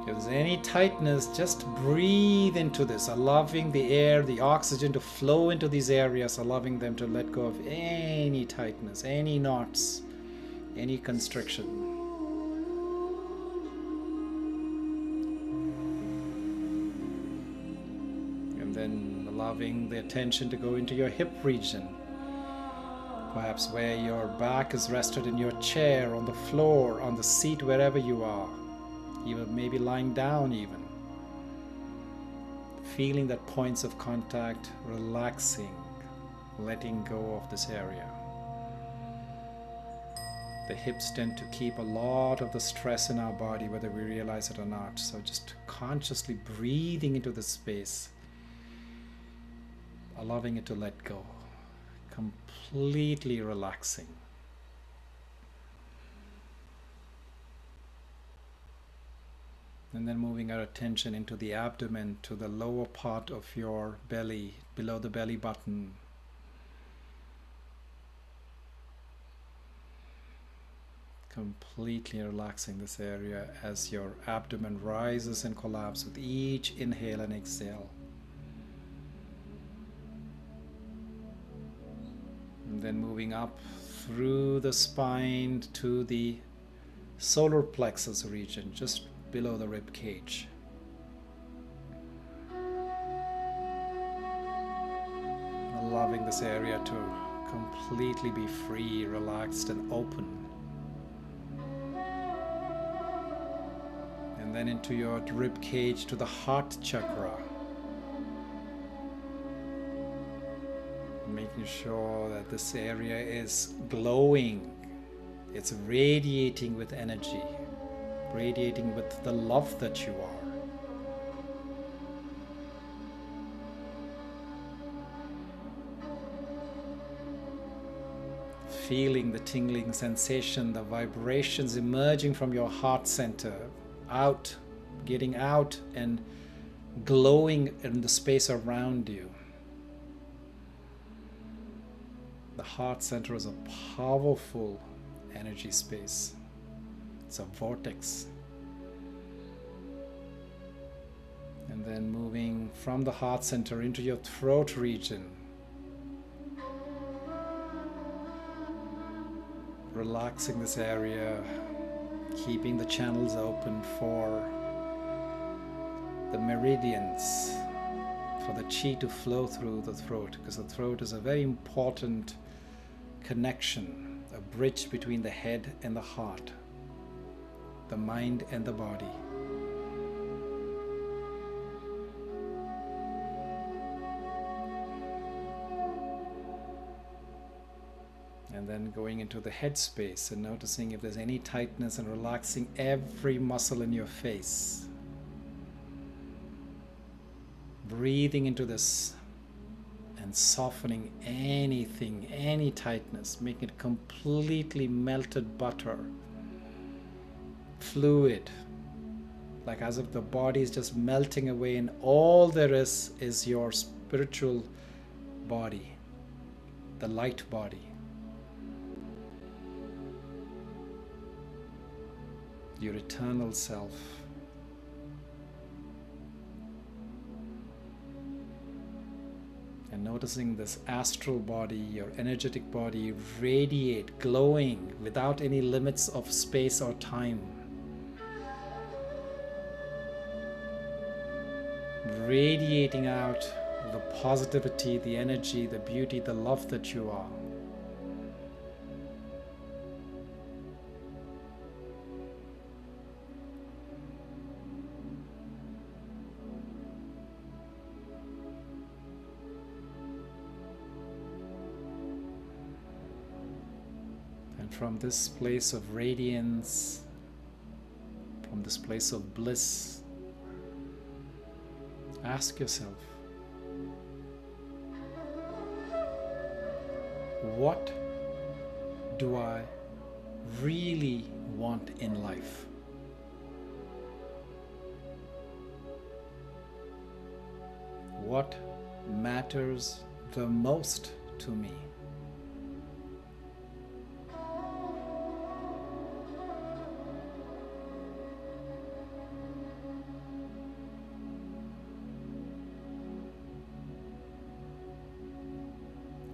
If there's any tightness, just breathe into this, allowing the air, the oxygen to flow into these areas, allowing them to let go of any tightness, any knots, any constriction. Allowing the attention to go into your hip region, perhaps where your back is rested in your chair, on the floor, on the seat, wherever you are, even maybe lying down even. Feeling that points of contact, relaxing, letting go of this area. The hips tend to keep a lot of the stress in our body, whether we realize it or not. So just consciously breathing into this space, allowing it to let go, completely relaxing. And then moving our attention into the abdomen, to the lower part of your belly, below the belly button. Completely relaxing this area as your abdomen rises and collapses with each inhale and exhale. And then moving up through the spine to the solar plexus region, just below the rib cage. Allowing this area to completely be free, relaxed, and open. And then into your rib cage to the heart chakra. Making sure that this area is glowing, it's radiating with energy, radiating with the love that you are. Feeling the tingling sensation, the vibrations emerging from your heart center, out getting out and glowing in the space around you. The heart center is a powerful energy space. It's a vortex. And then moving from the heart center into your throat region. Relaxing this area, keeping the channels open for the meridians, for the chi to flow through the throat, because the throat is a very important connection, a bridge between the head and the heart, the mind and the body. And then going into the head space and noticing if there's any tightness and relaxing every muscle in your face. Breathing into this and softening anything, any tightness, making it completely melted butter, fluid, like as if the body is just melting away and all there is your spiritual body, the light body. Your eternal self. And noticing this astral body, your energetic body, radiate, glowing without any limits of space or time. Radiating out the positivity, the energy, the beauty, the love that you are. From this place of radiance, from this place of bliss, ask yourself, what do I really want in life? What matters the most to me?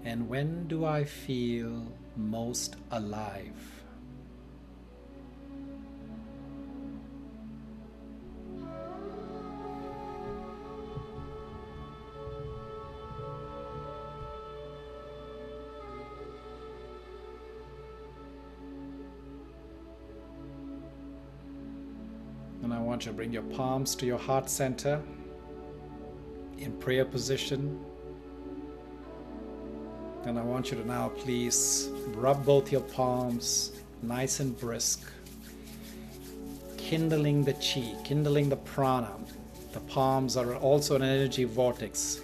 And when do I feel most alive? And I want you to bring your palms to your heart center in prayer position. And I want you to now please rub both your palms nice and brisk, kindling the chi, kindling the prana. The palms are also an energy vortex.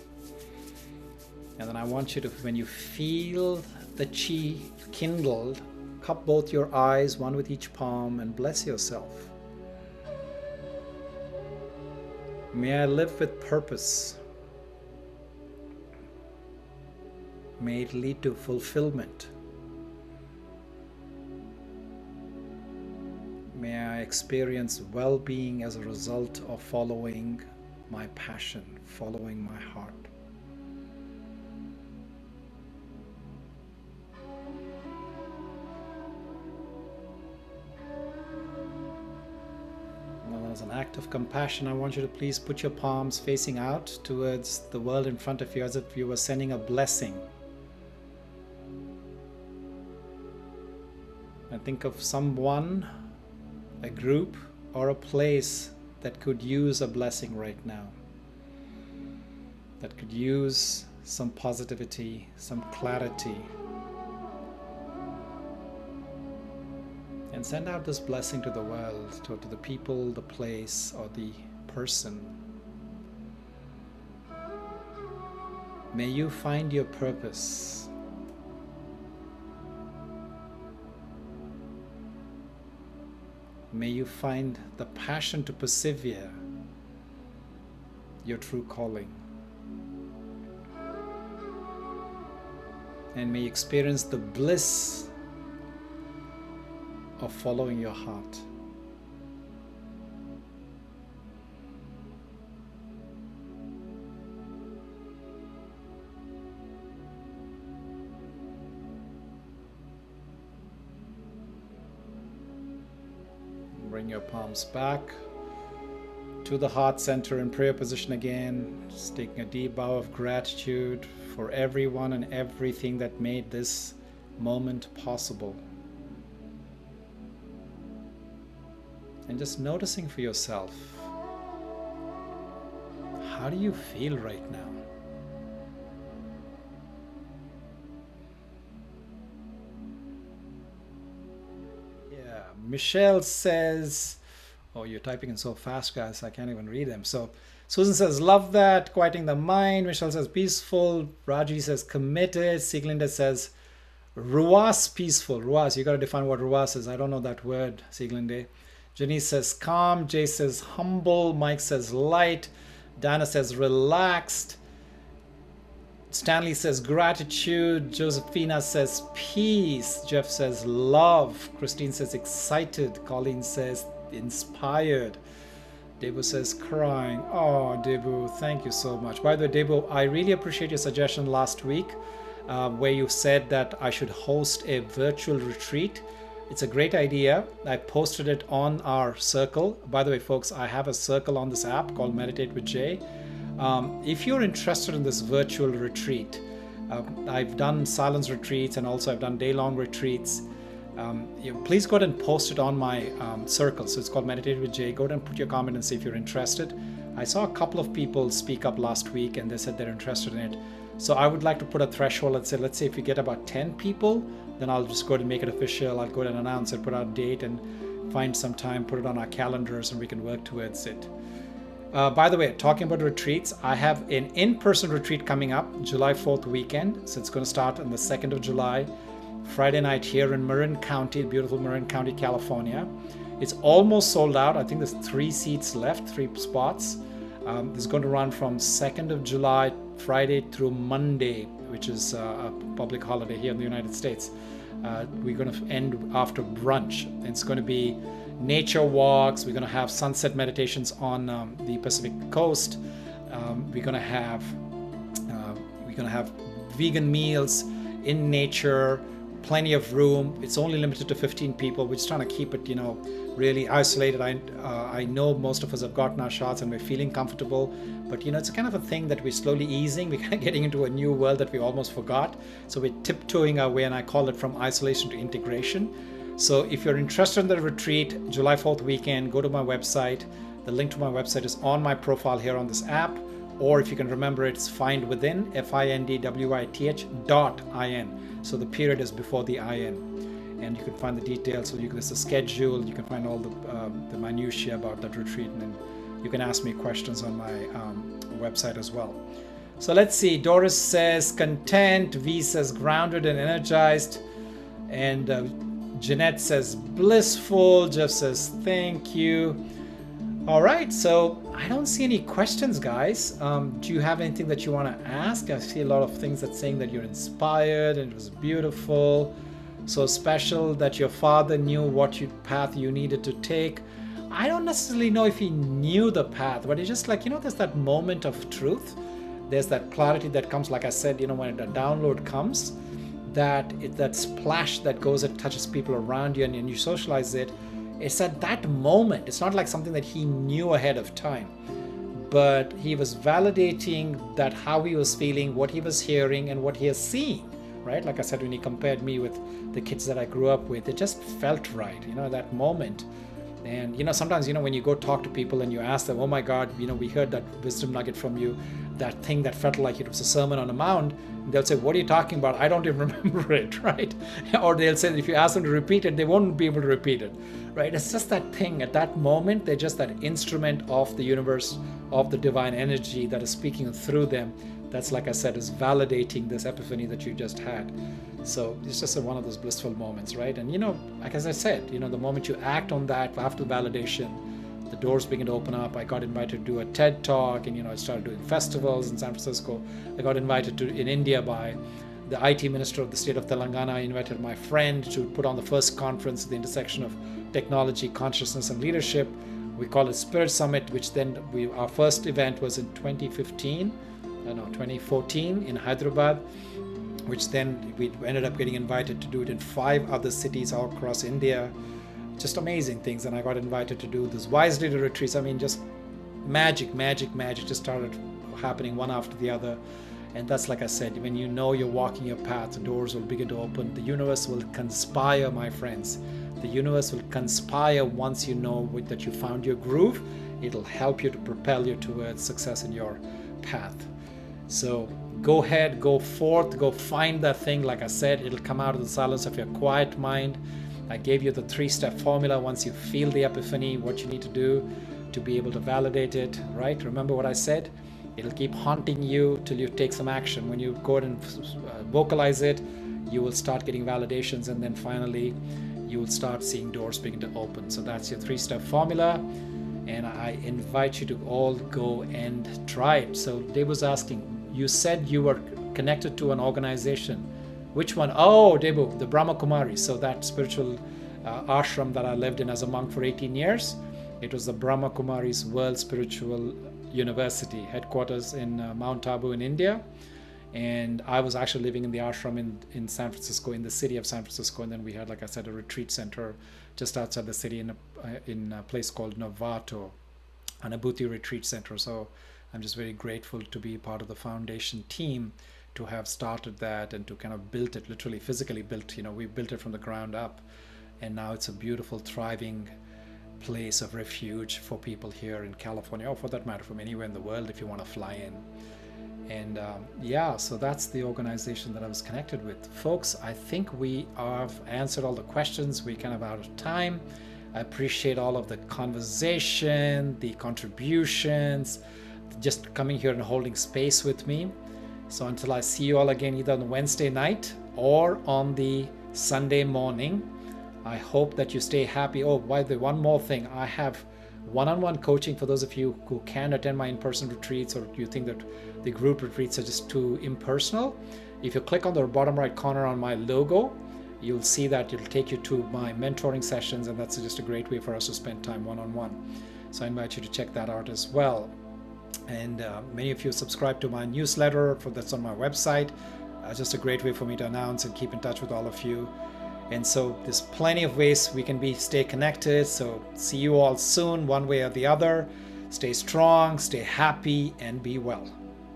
And then I want you to, when you feel the chi kindled, cup both your eyes, one with each palm, and bless yourself. May I live with purpose. May it lead to fulfillment. May I experience well-being as a result of following my passion, following my heart. Well, as an act of compassion, I want you to please put your palms facing out towards the world in front of you as if you were sending a blessing. And think of someone, a group, or a place that could use a blessing right now. That could use some positivity, some clarity. And send out this blessing to the world, to the people, the place, or the person. May you find your purpose. May you find the passion to persevere your true calling. And may you experience the bliss of following your heart. Bring your palms back to the heart center in prayer position again. Just taking a deep bow of gratitude for everyone and everything that made this moment possible. And just noticing for yourself, how do you feel right now? Michelle says, oh, you're typing in so fast, guys, I can't even read them. So Susan says, love that, quieting the mind. Michelle says, peaceful. Raji says, committed. Sieglinde says, ruas, peaceful. Ruas, you got to define what ruas is. I don't know that word, Sieglinde. Janice says, calm. Jay says, humble. Mike says, light. Dana says, relaxed. Stanley says gratitude. Josephina says peace. Jeff says love. Christine says excited. Colleen says inspired. Debu says crying. Oh, Debu, thank you so much. By the way, Debu, I really appreciate your suggestion last week where you said that I should host a virtual retreat. It's a great idea. I posted it on our circle. By the way, folks, I have a circle on this app called Meditate with Jay. If you're interested in this virtual retreat, I've done silence retreats and also I've done day-long retreats. Please go ahead and post it on my circle. So it's called Meditate with Jay. Go ahead and put your comment and see if you're interested. I saw a couple of people speak up last week and they said they're interested in it. So I would like to put a threshold and say, let's say if we get about 10 people, then I'll just go ahead and make it official. I'll go ahead and announce it, put out a date and find some time, put it on our calendars and we can work towards it. By the way, talking about retreats, I have an in-person retreat coming up July 4th weekend. So it's going to start on the 2nd of July, Friday night here in Marin County, beautiful Marin County, California. It's almost sold out. I think there's 3 seats left, 3 spots. This is going to run from 2nd of July, Friday through Monday, which is a public holiday here in the United States. We're going to end after brunch. It's going to be nature walks. We're going to have sunset meditations on the Pacific coast. We're going to have vegan meals in nature, plenty of room. It's only limited to 15 people. We're just trying to keep it, really isolated. I know most of us have gotten our shots and we're feeling comfortable, but it's a kind of a thing that we're slowly easing. We're kind of getting into a new world that we almost forgot. So we're tiptoeing our way, and I call it from isolation to integration. So if you're interested in the retreat, July 4th weekend, go to my website. The link to my website is on my profile here on this app, or if you can remember, it's findwithin, findwith.in. So the period is before the in, and you can find the details. So there's a schedule. You can find all the minutiae about that retreat, and then you can ask me questions on my website as well. So let's see. Doris says content. V says grounded and energized, and Jeanette says blissful. Jeff says thank you. All right, so I don't see any questions, guys. Do you have anything that you want to ask? I see a lot of things that saying that you're inspired and it was beautiful, so special that your father knew what path you needed to take. I don't necessarily know if he knew the path, but it's just like, there's that moment of truth. There's that clarity that comes, like I said, when the download comes, that splash that goes and touches people around you and you socialize it. It's at that moment. It's not like something that he knew ahead of time, but he was validating that how he was feeling, what he was hearing, and what he is seeing, right? Like I said, when he compared me with the kids that I grew up with, it just felt right, that moment. And sometimes when you go talk to people and you ask them, oh my God, we heard that wisdom nugget from you, that thing that felt like it was a sermon on a mount, they'll say, what are you talking about? I don't even remember it, right? Or they'll say that if you ask them to repeat it, they won't be able to repeat it, right? It's just that thing at that moment. They're just that instrument of the universe, of the divine energy that is speaking through them That's, like I said, is validating this epiphany that you just had. So it's just one of those blissful moments, right? And like as I said, the moment you act on that after validation, the doors begin to open up. I got invited to do a TED talk, and I started doing festivals in San Francisco. I got invited to in India by the IT minister of the state of Telangana. I invited my friend to put on the first conference at the intersection of technology, consciousness, and leadership. We call it Spirit Summit, which then our first event was in 2014 in Hyderabad, which then we ended up getting invited to do it in 5 other cities all across India. Just amazing things. And I got invited to do this Wise Leader retreats. I mean, just magic just started happening one after the other. And that's, like I said, when you're walking your path, the doors will begin to open. The universe will conspire, my friends. The universe will conspire once you know that you found your groove. It'll help you to propel you towards success in your path. So go ahead, go forth, go find that thing. Like I said, it'll come out of the silence of your quiet mind. I gave you the 3-step formula. Once you feel the epiphany, what you need to do to be able to validate it, right? Remember what I said? It'll keep haunting you till you take some action. When you go ahead and vocalize it, you will start getting validations, and then finally you will start seeing doors begin to open. So that's your 3-step formula, and I invite you to all go and try it. So Dave was asking, you said you were connected to an organization. Which one? Oh, Debu, the Brahma Kumaris. So that spiritual ashram that I lived in as a monk for 18 years, it was the Brahma Kumaris World Spiritual University, headquarters in Mount Abu in India. And I was actually living in the ashram in San Francisco, in the city of San Francisco. And then we had, like I said, a retreat center just outside the city in a place called Novato, an Abhuti retreat center. So I'm just very grateful to be part of the foundation team, to have started that and to kind of built it, literally physically built. We built it from the ground up, and now it's a beautiful, thriving place of refuge for people here in California, or for that matter from anywhere in the world if you want to fly in. And so that's the organization that I was connected with. Folks, I think we have answered all the questions. We're kind of out of time. I appreciate all of the conversation, the contributions, just coming here and holding space with me. So until I see you all again, either on Wednesday night or on the Sunday morning, I hope that you stay happy. Oh, by the way, one more thing. I have one-on-one coaching for those of you who can attend my in-person retreats, or you think that the group retreats are just too impersonal. If you click on the bottom right corner on my logo, you'll see that it'll take you to my mentoring sessions, and that's just a great way for us to spend time one-on-one. So I invite you to check that out as well. And many of you subscribe to my newsletter that's on my website. Just a great way for me to announce and keep in touch with all of you. And so there's plenty of ways we can stay connected. So see you all soon, one way or the other. Stay strong, stay happy, and be well.